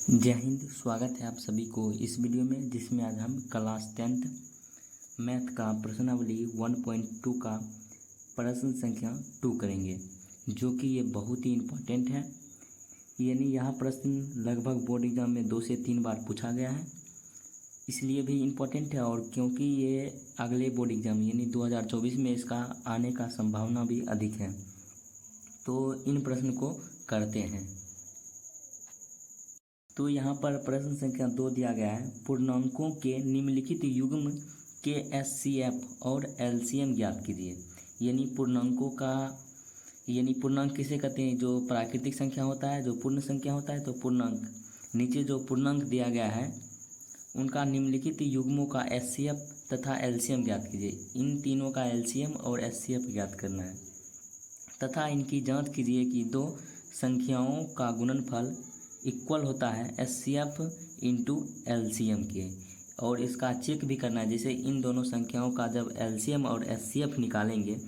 जय हिंद। स्वागत है आप सभी को इस वीडियो में, जिसमें आज हम क्लास 10th मैथ का प्रश्नावली 1.2 का प्रश्न संख्या 2 करेंगे, जो कि ये बहुत ही इम्पोर्टेंट है। यानी यह प्रश्न लगभग बोर्ड एग्जाम में 2 से 3 बार पूछा गया है, इसलिए भी इम्पोर्टेंट है। और क्योंकि ये अगले बोर्ड एग्जाम यानी 2024 में इसका आने का संभावना भी अधिक है, तो इन प्रश्न को करते हैं। तो यहाँ पर प्रश्न संख्या 2 दिया गया है, पूर्णांकों के निम्नलिखित युग्म के एचसीएफ और एलसीएम ज्ञात कीजिए। यानी पूर्णांकों का पूर्णांक किसे कहते हैं? जो प्राकृतिक संख्या होता है, जो पूर्ण संख्या होता है, तो पूर्णांक। नीचे जो पूर्णांक दिया गया है उनका निम्नलिखित युग्मों का एचसीएफ तथा एलसीएम ज्ञात कीजिए। इन तीनों का एलसीएम और एचसीएफ ज्ञात करना है तथा इनकी जांच कीजिए कि दो संख्याओं का गुणनफल इक्वल होता है एचसीएफ इंटू एलसीएम के, और इसका चेक भी करना है। जैसे इन दोनों संख्याओं का जब एलसीएम और एचसीएफ निकालेंगे,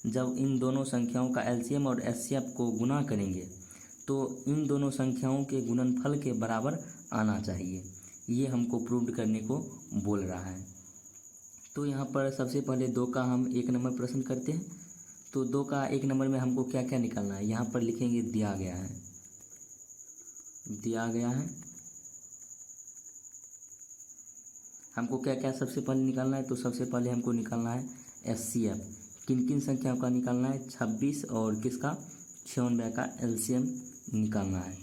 जब इन दोनों संख्याओं का एलसीएम और एचसीएफ को गुना करेंगे तो इन दोनों संख्याओं के गुणनफल के बराबर आना चाहिए। ये हमको प्रूव करने को बोल रहा है। तो यहाँ पर सबसे पहले 2 का हम 1 नंबर प्रश्न करते हैं। तो 2 का 1 नंबर में हमको क्या क्या निकालना है, यहाँ पर लिखेंगे दिया गया है हमको क्या क्या सबसे पहले निकालना है। तो सबसे पहले हमको निकालना है एचसीएफ। किन किन संख्याओं का निकालना है? 26 और किसका 96 का एलसीएम निकालना है,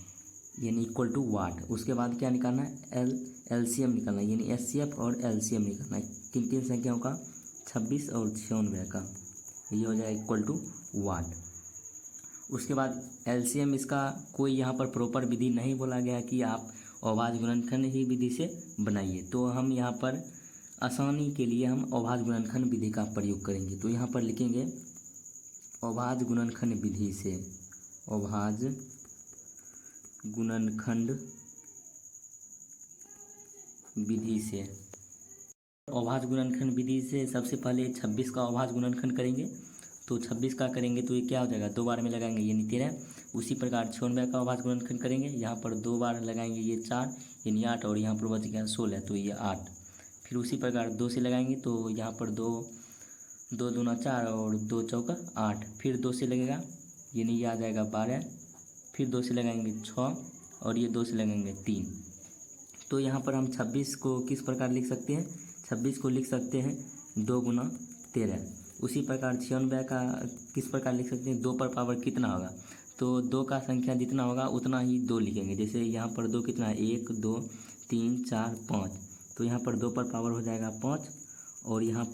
यानी इक्वल टू वाट। उसके बाद क्या निकालना है? एलसीएम निकालना है, यानी एचसीएफ और एलसीएम निकालना है। किन किन संख्याओं का? 26 और 96 का, ये हो जाएगा इक्वल टू वाट। उसके बाद एलसीएम, इसका कोई यहाँ पर प्रॉपर विधि नहीं बोला गया कि आप अभाज्य गुणनखंड ही विधि से बनाइए। तो हम यहाँ पर आसानी के लिए हम अभाज्य गुणनखंड विधि का प्रयोग करेंगे। तो यहाँ पर लिखेंगे अभाज्य गुणनखंड विधि से, अभाज्य गुणनखंड विधि से। अभाज्य गुणनखंड विधि से सबसे पहले 26 का अभाज्य गुणनखंड करेंगे। तो 26 का करेंगे तो ये क्या हो जाएगा? 2 बार में लगाएंगे, यानी 13। उसी प्रकार 96 का अभाज्य गुणनखंड करेंगे, यहाँ पर 2 बार लगाएंगे, ये 4 यानी 8, और यहाँ पर बच गया 16, तो ये 8। फिर उसी प्रकार 2 से लगाएंगे तो यहाँ पर 2 दूना 4 और 2 चौका 8। फिर 2 से लगेगा, यानी ये आ जाएगा 12। फिर 2 से लगाएंगे 6 और ये 2 से लगाएंगे 3। तो यहाँ पर हम 26 को किस प्रकार लिख सकते हैं? 26 को लिख सकते हैं 2 गुना 13। उसी प्रकार 96 का किस प्रकार लिख सकते हैं? 2 पर पावर कितना होगा? तो 2 का संख्या जितना होगा उतना ही 2 लिखेंगे। जैसे यहाँ पर 2 कितना है? 1 2 3 4 5, तो यहाँ पर 2 पर पावर हो जाएगा 5, और यहाँ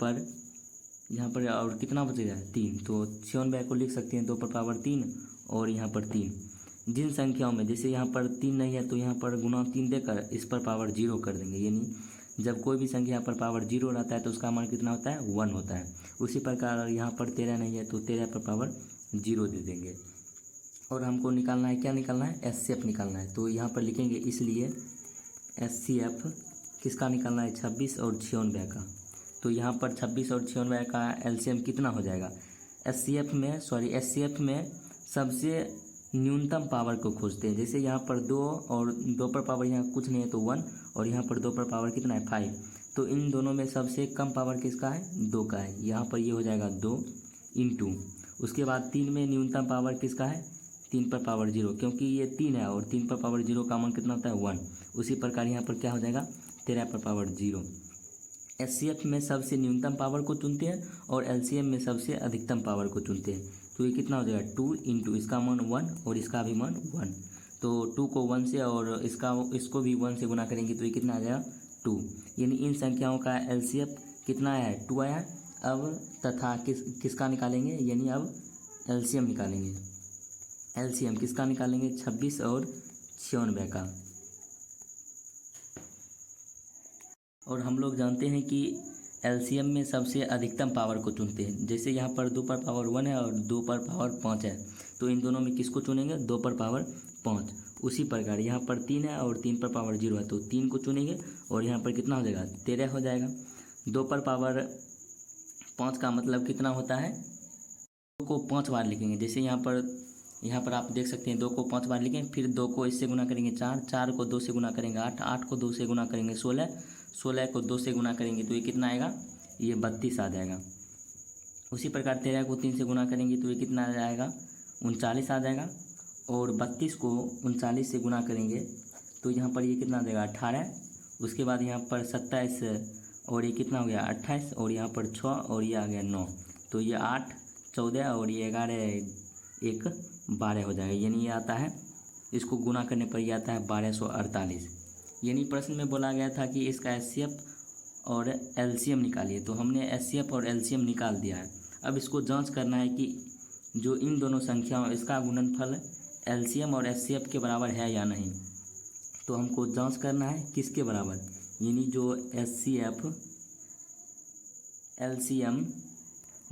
पर और कितना बचेगा? 3। तो 96 को लिख सकते हैं 2 पर पावर 3 और यहाँ पर 3। जिन संख्याओं में जैसे यहाँ पर 3 नहीं है तो यहाँ पर गुना 3 देकर इस पर पावर 0 कर देंगे। यानी जब कोई भी संख्या पर पावर 0 रहता है तो उसका मान कितना होता है? 1 होता है। उसी प्रकार यहाँ पर 13 नहीं है तो 13 पर पावर 0 दे देंगे। और हमको निकालना है, क्या निकालना है? एचसीएफ निकालना है। तो यहाँ पर लिखेंगे, इसलिए एचसीएफ किसका निकालना है? 26 और 96 का। तो यहाँ पर 26 और 96 का एलसीएम कितना हो जाएगा? एचसीएफ में सबसे न्यूनतम पावर को खोजते हैं। जैसे यहाँ पर 2 और 2 पर पावर यहाँ कुछ नहीं है तो 1, और यहाँ पर 2 पर पावर कितना है? 5। तो इन दोनों में सबसे कम पावर किसका है? 2 का है। यहाँ पर ये हो जाएगा 2 इंटू। उसके बाद 3 में न्यूनतम पावर किसका है? 3 पर पावर 0, क्योंकि ये 3 है और 3 पर पावर 0 का मान कितना होता है? 1। उसी प्रकार यहाँ पर क्या हो जाएगा? 13 पर पावर 0। एचसीएफ में सबसे न्यूनतम पावर को चुनते हैं और एलसीएम में सबसे अधिकतम पावर को चुनते हैं। तो ये कितना हो जाएगा? 2 इंटू इसका मान 1 और इसका भी मान 1। तो 2 को 1 से और इसको भी 1 से गुना करेंगे तो ये कितना आ जाएगा? 2। यानी इन संख्याओं का एलसीएफ कितना आया है? 2 आया। अब तथा किसका निकालेंगे? यानी अब एलसीएम निकालेंगे। एलसीएम किसका निकालेंगे? 26 और 96 का। और हम लोग जानते हैं कि एलसीएम में सबसे अधिकतम पावर को चुनते हैं। जैसे यहाँ पर 2 पर पावर 1 है और 2 पर पावर 5 है, तो इन दोनों में किसको चुनेंगे? 2 पर पावर 5। उसी प्रकार यहाँ पर 3 है और 3 पर पावर 0 है, तो 3 को चुनेंगे और यहाँ पर कितना हो जाएगा? 13 हो जाएगा। 2 पर पावर 5 का मतलब कितना होता है? 2 को 5 बार लिखेंगे। जैसे यहाँ पर यहाँ पर आप देख सकते हैं 2 को 5 बार लिखें, फिर 2 को इससे गुना करेंगे 4, 4 को 2 से गुना करेंगे 8, 8 को 2 से गुना करेंगे 16, 16 को 2 से गुना करेंगे तो ये कितना आएगा, ये 32 आ जाएगा। उसी प्रकार 13 को 3 से गुना करेंगे तो ये कितना आ जाएगा, 39 आ जाएगा। और 32 को 39 से गुना करेंगे तो यहाँ पर ये कितना आ जाएगा, 18। उसके बाद यहाँ पर 27 और ये कितना हो गया, 28, और यहाँ पर 6 और ये आ गया 9, तो ये 8, 14 और ये 11, 1, 12 हो जाएगा। यानी ये आता है, इसको गुना करने पर ये आता है 1248। यानी प्रश्न में बोला गया था कि इसका एचसीएफ और एलसीएम निकालिए, तो हमने एचसीएफ और एलसीएम निकाल दिया है। अब इसको जांच करना है कि जो इन दोनों संख्याओं इसका गुणनफल एलसीएम और एचसीएफ के बराबर है या नहीं। तो हमको जांच करना है किसके बराबर, यानी जो एचसीएफ एलसीएम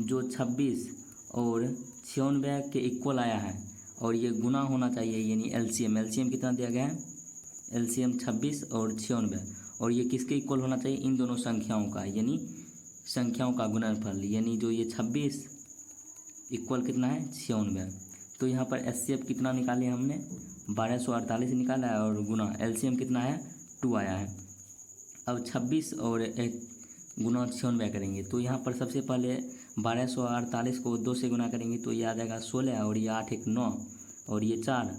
जो 26 और 96 के इक्वल आया है और ये गुना होना चाहिए, यानी एलसीएम कितना दिया गया है, एलसीएम 26 और 96, और ये किसके इक्वल होना चाहिए, इन दोनों संख्याओं का, यानी संख्याओं का गुणनफल। यानी जो ये 26 इक्वल कितना है, 96। तो यहाँ पर एचसीएफ कितना निकाले हमने, 1248 निकाला है, और गुना एलसीएम कितना है, 2 आया है। अब 26 और 1 गुना 96 करेंगे तो यहाँ पर सबसे पहले 1248 को 2 से गुना करेंगे तो ये आ जाएगा 16, और ये 8, 1, 9, और ये 4,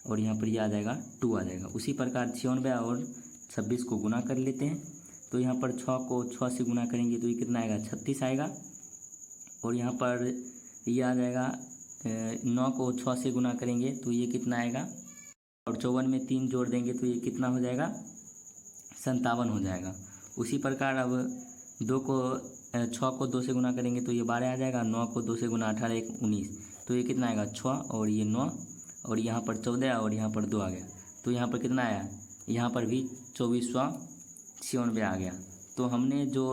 और यहाँ पर ये आ जाएगा 2 आ जाएगा। उसी प्रकार 96 और 26 को गुना कर लेते हैं तो यहाँ पर 6 को 6 से गुना करेंगे तो ये कितना आएगा, 36 आएगा। और यहाँ पर ये आ जाएगा 9 को 6 से गुना करेंगे तो ये कितना आएगा, और 54 में 3 जोड़ देंगे तो ये कितना हो जाएगा, 57 हो जाएगा। उसी प्रकार अब 6 को 2 से गुना करेंगे तो ये 12 आ जाएगा, 9 को 2 से गुना 18, 1, 19, तो ये कितना आएगा, 6, और ये 9, और यहाँ पर 14 और यहाँ पर 2 आ गया, तो यहाँ पर कितना आया, यहाँ पर भी 2496 आ गया। तो हमने जो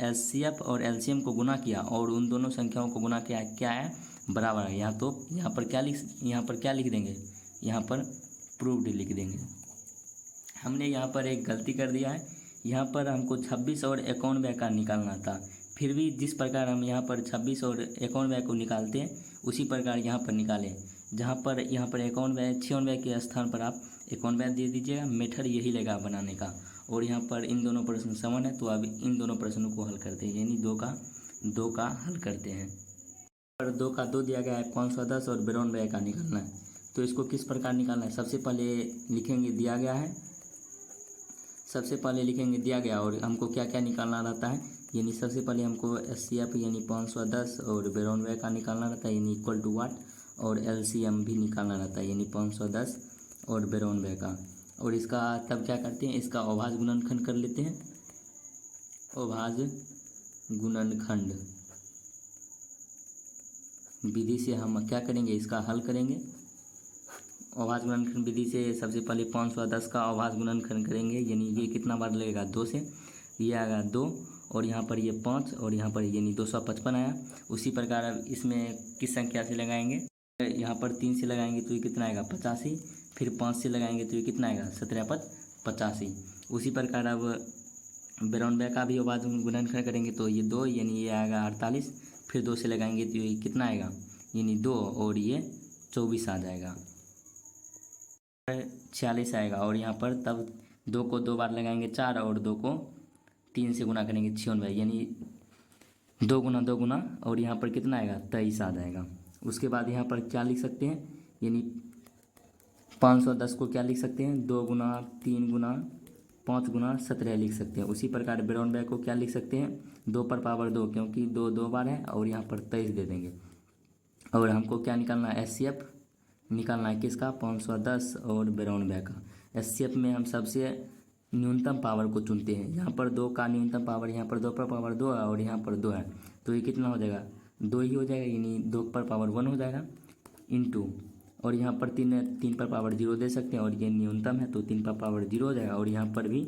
एचसीएफ और एलसीएम को गुना किया और उन दोनों संख्याओं को गुना किया, क्या है, बराबर है। यहाँ तो यहाँ पर क्या लिख देंगे, यहाँ पर प्रूव्ड लिख देंगे। हमने यहाँ पर एक गलती कर दिया है, यहाँ पर हमको 26 और 91 का निकालना था, फिर भी जिस प्रकार हम यहाँ पर 26 और 91 को निकालते हैं उसी प्रकार यहाँ पर निकालें। यहाँ पर 91 96 के स्थान पर आप 91 दे दीजिएगा, मेथड यही लगा बनाने का। और यहाँ पर इन दोनों प्रश्न समान है तो अब इन दोनों प्रश्नों को हल करते हैं, यानी 2 का हल करते हैं। पर 2 का 2 दिया गया है, 510 और 92 का निकालना है। तो इसको किस प्रकार निकालना है, सबसे पहले लिखेंगे दिया गया है, दिया गया और हमको क्या क्या निकालना रहता है, यानी सबसे पहले हमको एचसीएफ यानी 510 और 92 का निकालना रहता है, यानी इक्वल टू वाट, और एलसीएम भी निकालना रहता है, यानी 510 और 92 का। और इसका तब क्या करते हैं, इसका अभाज्य गुणनखंड कर लेते हैं। अभाज्य गुणनखंड विधि से हम क्या करेंगे, इसका हल करेंगे। अभाज्य गुणनखंड विधि से सबसे पहले 510 का अभाज्य गुणनखंड करेंगे, यानी ये कितना बार लगेगा, 2 से, ये आएगा 2, और यहाँ पर ये 5, और यहाँ पर यानी 255 आया। उसी प्रकार अब इसमें किस संख्या से लगाएंगे, यहाँ पर 3 से लगाएंगे तो ये कितना आएगा, 85, फिर 5 से लगाएंगे तो ये कितना आएगा, 17 5 85। उसी प्रकार अब 92 का भी अभाज्य गुणनखंड करेंगे तो ये 2, यानी ये आएगा 48, फिर 2 से लगाएंगे तो ये कितना आएगा, यानी 2, और ये 24 आ जाएगा, 46 आएगा। और यहाँ पर तब 2 को 2 बार लगाएंगे 4, और 2 को 3 से गुना करेंगे 96, यानी 2 गुना 2 गुना, और यहाँ पर कितना आएगा, 23 आ जाएगा। उसके बाद यहाँ पर क्या लिख सकते हैं, यानी 510 को क्या लिख सकते हैं, 2 गुना 3 गुना 5 गुना 17 लिख सकते हैं। उसी प्रकार 92 को क्या लिख सकते हैं, 2 पर पावर 2, क्योंकि 2 2 बार है, और यहाँ पर 23 दे देंगे। और हमको क्या निकालना है, एचसीएफ निकालना है, किसका, 510 और 92 का। एचसीएफ में हम सबसे न्यूनतम पावर को चुनते हैं, यहाँ पर 2 का न्यूनतम पावर, यहाँ पर 2 पर पावर 2 है, और यहाँ पर 2 है, तो ये कितना हो जाएगा, 2 ही हो जाएगा, यानी 2 पर पावर 1 हो जाएगा, इंटू, और यहाँ पर 3 पर पावर 0 दे सकते हैं, और ये न्यूनतम है तो 3 पर पावर 0 हो जाएगा, और यहाँ पर भी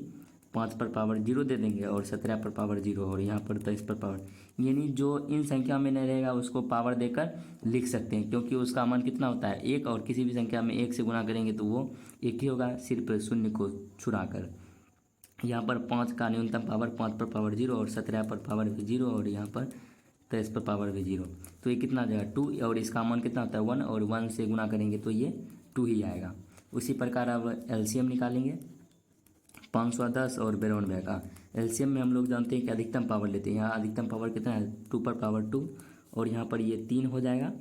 5 पर पावर 0 दे देंगे, और 17 पर पावर 0, और यहाँ पर 23 पर पावर, यानी जो इन संख्या में नहीं रहेगा उसको पावर देकर लिख सकते हैं, क्योंकि उसका मान कितना होता है, 1, और किसी भी संख्या में 1 से गुना करेंगे तो वो 1 ही होगा, सिर्फ 0 को छुड़ा कर। यहाँ पर 5 का न्यूनतम पावर 5 पर पावर 0, और 17 पर पावर 0, और यहाँ पर 23 पर पावर भी 0। तो ये कितना आ जाएगा 2, और इसका मान कितना होता है 1, और 1 से गुना करेंगे तो ये 2 ही आएगा। उसी प्रकार अब एलसीएम निकालेंगे 510 और 92 का। एलसीएम में हम लोग जानते हैं कि अधिकतम पावर लेते हैं। यहाँ अधिकतम पावर कितना है 2 पर पावर 2, और यहाँ पर ये 3 हो जाएगा,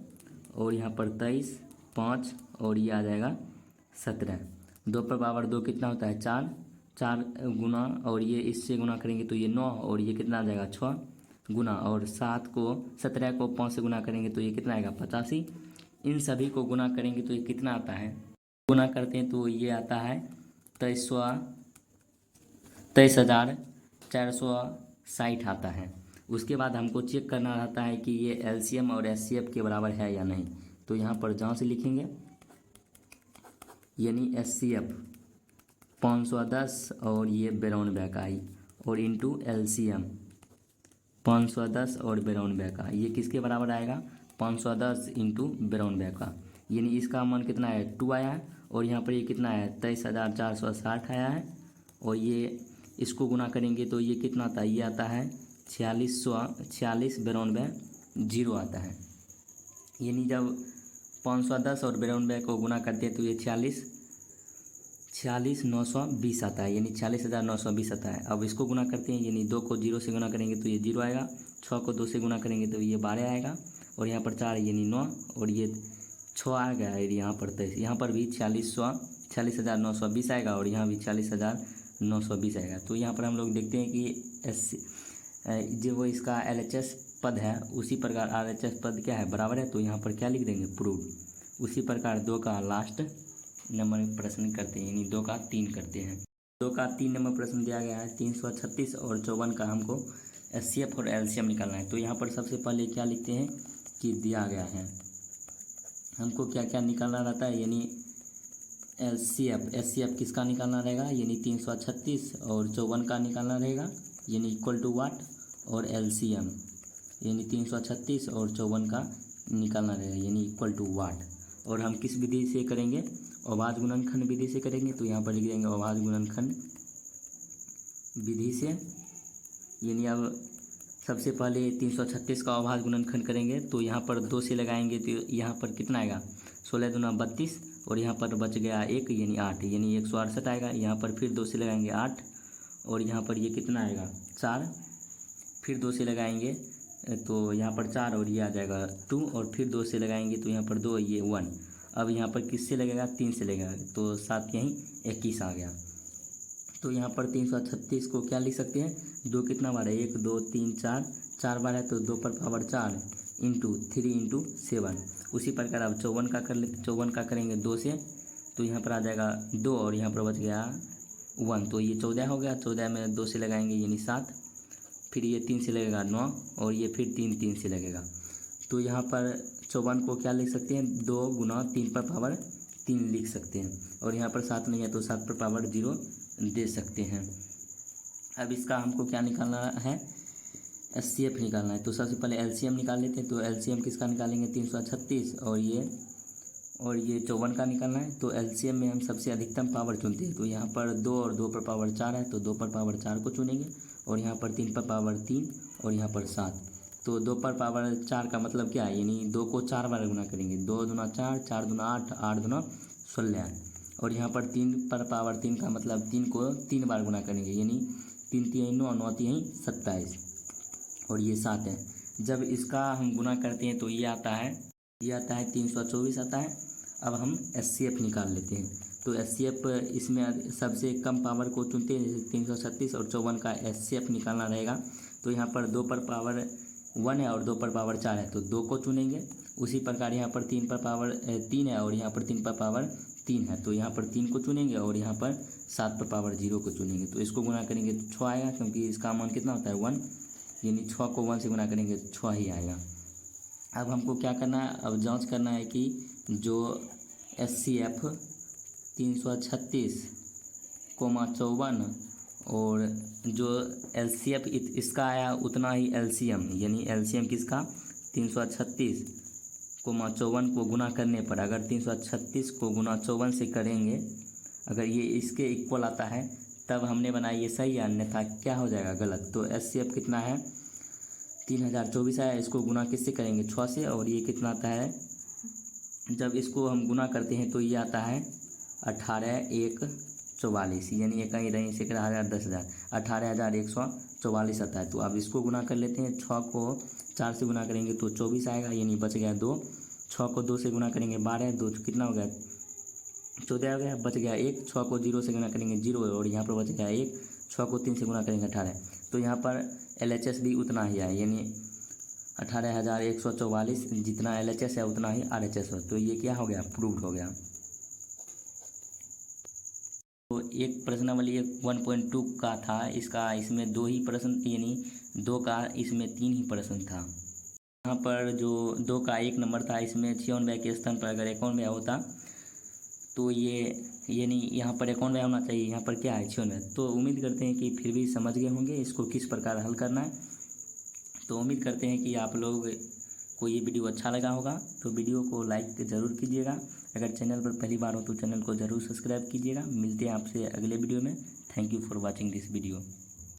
और यहाँ पर 23, 5 और ये आ जाएगा 17। 2 पर पावर 2 कितना होता है 4, 4 गुना, और ये इससे गुना करेंगे तो ये 9, और ये कितना आ जाएगा 6 गुना, और 17 को 5 से गुना करेंगे तो ये कितना आएगा 85। इन सभी को गुना करेंगे तो ये कितना आता है, गुना करते हैं तो ये आता है 23,460 आता है। उसके बाद हमको चेक करना रहता है कि ये एलसीएम और एचसीएफ के बराबर है या नहीं। तो यहाँ पर जांच लिखेंगे, यानी एचसीएफ 510 और ये 92 का ही, और इंटू एलसीएम 510 और 92 का, ये किसके बराबर आएगा 510 इंटू 92 का, यानी इसका मान कितना है 2 आया है, और यहाँ पर ये कितना है 23,460 आया है, और ये इसको गुना करेंगे तो ये कितना आता है, ये आता है 4646 92 0 आता है। यानी जब 510 और 92 को गुना करते हैं तो ये 46,920 आता है, यानी 46,920 आता है। अब इसको गुना करते हैं, यानी 2 को 0 से गुना करेंगे तो ये 0 आएगा, 6 को 2 से गुना करेंगे तो ये 12 आएगा, और यहाँ पर 4 यानी 9, और ये 6 आ गया है यहाँ पर 23, यहाँ पर भी 46,920 आएगा, और यहाँ भी 46,920 आएगा। तो यहाँ पर हम लोग देखते हैं कि जो वो इसका LHS पद है उसी प्रकार RHS पद क्या है बराबर है, तो यहाँ पर क्या लिख देंगे प्रूव्ड। उसी प्रकार 2 का लास्ट नंबर प्रश्न करते हैं, यानी 2 का 3 करते हैं। 2 का 3 नंबर प्रश्न दिया गया है 336 और 54 का हमको एचसीएफ और एलसीएम निकालना है। तो यहाँ पर सबसे पहले क्या लिखते हैं कि दिया गया है हमको क्या क्या निकालना रहता है, यानी एचसीएफ किसका निकालना रहेगा, यानी 336 और 54 का निकालना रहेगा, यानी इक्वल टू वाट, और एलसीएम यानी 336 और 54 का निकालना रहेगा, यानी इक्वल टू वाट। और हम किस विधि से करेंगे, अभाज्य गुणनखंड विधि से करेंगे। तो यहाँ पर लिख देंगे अभाज्य गुणनखंड विधि से, यानी अब सबसे पहले 336 का अभाज्य गुणनखंड करेंगे तो यहाँ पर 2 से लगाएंगे तो यहाँ पर कितना आएगा 16 दूना 32, और यहाँ पर बच गया 1 यानी 8, यानी 168 आएगा। यहाँ पर फिर 2 से लगाएंगे 8, और यहाँ पर ये कितना आएगा 4, फिर 2 से लगाएंगे तो यहाँ पर 4 और ये आ जाएगा 2, और फिर 2 से लगाएंगे तो यहाँ पर 2 ये 1। अब यहाँ पर किससे लगेगा 3 से लगेगा, तो 7 यहीं 21 आ गया। तो यहाँ पर 336 को क्या लिख सकते हैं, 2 कितना बार है 1 2 3 4 बार है, तो 2 पर पावर 4 इंटू 3 इंटू 7। उसी प्रकार अब 54 का कर लेते, 54 का करेंगे 2 से, तो यहाँ पर आ जाएगा 2, और यहाँ पर बच गया 1, तो ये 14 हो गया। 14 में 2 से लगाएंगे यानी 7, फिर ये 3 से लगेगा 9, और ये फिर 3 से लगेगा। तो यहाँ पर 54 को क्या लिख सकते हैं 2 गुना 3 पर पावर 3 लिख सकते हैं, और यहाँ पर 7 नहीं है तो 7 पर पावर 0 दे सकते हैं। अब इसका हमको क्या निकालना है, एचसीएफ निकालना है। तो सबसे पहले एलसीएम निकाल लेते हैं। तो एलसीएम किसका निकालेंगे 336 और ये 54 का निकालना है। तो एलसीएम में हम सबसे अधिकतम पावर चुनते हैं। तो यहाँ पर 2 और 2 पर पावर 4 है, तो 2 पर पावर 4 को चुनेंगे, और यहाँ पर 3 पर पावर 3, और यहाँ पर 7। तो 2 पर पावर 4 का मतलब क्या है, यानी 2 को 4 बार गुना करेंगे, 2 दूना 4, 4 दूना 8, 8 दूना 16। और यहाँ पर 3 पर पावर 3 का मतलब 3 को 3 बार गुना करेंगे, यानी 3 3 9, 9 3 27, और ये 7 है। जब इसका हम गुना करते हैं तो ये आता है 324 आता है। अब हम एचसीएफ निकाल लेते हैं। तो एचसीएफ इसमें सबसे कम पावर को चुनते हैं, जैसे 336 और 54 का एचसीएफ निकालना रहेगा। तो यहाँ पर 2 पर पावर 1 है और 2 पर पावर 4 है, तो 2 को चुनेंगे। उसी प्रकार यहाँ पर 3 पर पावर 3 है और यहाँ पर 3 पर पावर 3 है, तो यहाँ पर 3 को चुनेंगे, और यहाँ पर 7 पर पावर 0 को चुनेंगे। तो इसको गुना करेंगे तो 6 आएगा, क्योंकि इसका मान कितना होता है 1, यानी 6 को 1 से गुना करेंगे तो 6 ही आएगा। अब हमको क्या करना है, अब जांच करना है कि जो एचसीएफ 336,54 और जो एलसीएफ इसका आया उतना ही एलसीएम, यानी एलसीएम किसका 336,54 को गुना करने पर, अगर 336 को गुना 54 से करेंगे, अगर ये इसके इक्वल आता है तब हमने बनाया ये सही है, अन्यथा क्या हो जाएगा गलत। तो एचसीएफ कितना है 3024 आया। इसको गुना किससे करेंगे 6 से, और ये कितना आता है जब इसको हम गुना करते हैं तो ये आता है 18,144, यानी एक ही रही से 10,000 18,144 आता है। तो अब इसको गुना कर लेते हैं। 6 को 4 से गुना करेंगे तो 24 आएगा, यानी बच गया 2। 6 को 2 से गुना करेंगे 12, 2 कितना हो गया 14 हो गया, बच गया 1। 6 को 0 से गुना करेंगे 0, और यहाँ पर बच गया 1। 6 को 3 से गुना करेंगे 18। तो यहाँ पर LHS भी उतना ही है, यानी 18,144 जितना LHS है उतना ही RHS हो। तो ये क्या हो गया, प्रूव्ड हो गया। तो एक प्रश्नावली 1.2 का था, इसका इसमें 2 ही प्रश्न, यानी 2 का इसमें 3 ही प्रश्न था। यहाँ पर जो 2 का 1 नंबर था, इसमें 96 के स्थान पर अगर 91 होता तो ये यानी यहाँ पर 91 होना चाहिए, यहाँ पर क्या है 96। तो उम्मीद करते हैं कि फिर भी समझ गए होंगे इसको किस प्रकार हल करना है। तो उम्मीद करते हैं कि आप लोग को ये वीडियो अच्छा लगा होगा। तो वीडियो को लाइक ज़रूर कीजिएगा। अगर चैनल पर पहली बार हो तो चैनल को ज़रूर सब्सक्राइब कीजिएगा। मिलते हैं आपसे अगले वीडियो में। Thank you for watching this video.